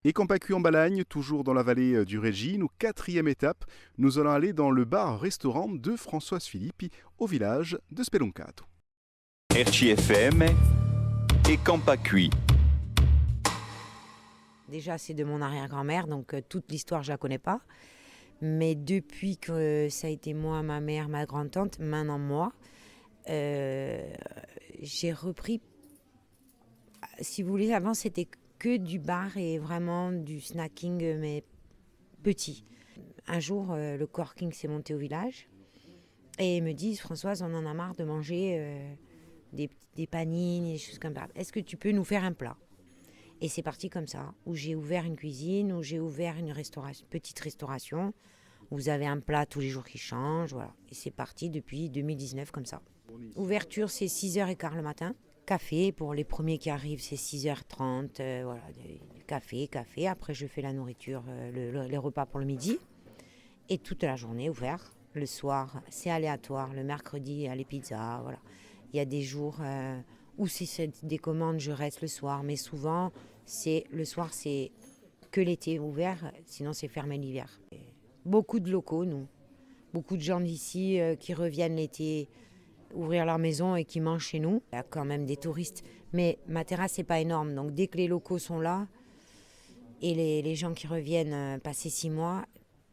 Et Campacu en Balagne, toujours dans la vallée du Régine, ou quatrième étape, nous allons aller dans le bar-restaurant de Françoise Filippi, au village de Speloncato. RCFM et Campacu. Déjà, c'est de mon arrière-grand-mère, donc toute l'histoire, je la connais pas. Mais depuis que ça a été moi, ma mère, ma grand-tante, maintenant moi, j'ai repris. Si vous voulez, avant, c'était que du bar et vraiment du snacking, mais petit. Un jour, le Corking s'est monté au village et ils me disent, Françoise, on en a marre de manger des panines et des choses comme ça. Est-ce que tu peux nous faire un plat ? Et c'est parti comme ça, où j'ai ouvert une cuisine, où j'ai ouvert une petite restauration. Vous avez un plat tous les jours qui change, voilà. Et c'est parti depuis 2019 comme ça. Ouverture, c'est 6h15 le matin. Café, pour les premiers qui arrivent, c'est 6h30. Voilà, café. Après, je fais la nourriture, les repas pour le midi. Et toute la journée ouvert. Le soir, c'est aléatoire. Le mercredi, il y a les pizzas, voilà. Il y a des jours où si c'est des commandes, je reste le soir. Mais souvent, le soir, c'est que l'été ouvert. Sinon, c'est fermé l'hiver. Beaucoup de locaux, nous. Beaucoup de gens d'ici qui reviennent l'été ouvrir leur maison et qui mangent chez nous. Il y a quand même des touristes. Mais ma terrasse, c'est pas énorme. Donc, dès que les locaux sont là et les gens qui reviennent passer 6 mois,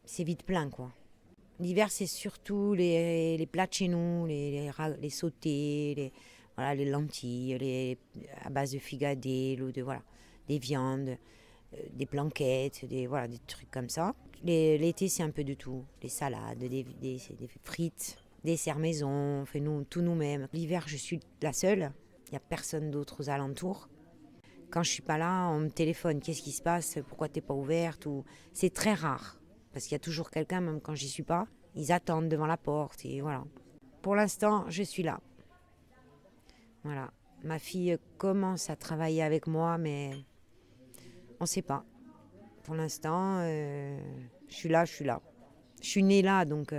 c'est vite plein, quoi. L'hiver, c'est surtout les plats de chez nous, les sautés, les lentilles, à base de figadelle ou des viandes, des blanquettes, des trucs comme ça. L'été, c'est un peu de tout. Des salades, des frites, des desserts maison, on fait tout nous-mêmes. L'hiver, je suis la seule. Il n'y a personne d'autre aux alentours. Quand je ne suis pas là, on me téléphone. Qu'est-ce qui se passe ? Pourquoi tu n'es pas ouverte ? C'est très rare. Parce qu'il y a toujours quelqu'un, même quand j'y suis pas. Ils attendent devant la porte et voilà. Pour l'instant, je suis là. Voilà. Ma fille commence à travailler avec moi, mais on ne sait pas. Pour l'instant, je suis là. Je suis née là, donc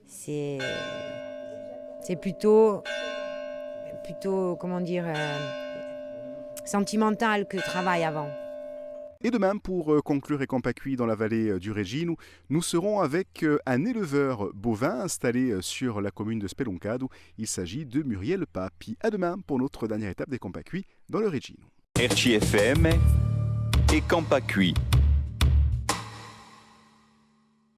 c'est plutôt, comment dire, sentimental que travail avant. Et demain, pour conclure et Campacu dans la vallée du Régine, nous serons avec un éleveur bovin installé sur la commune de Speloncato. Il s'agit de Muriel Papi. À demain pour notre dernière étape des Campacu dans le Régine. RCFM et Campacu.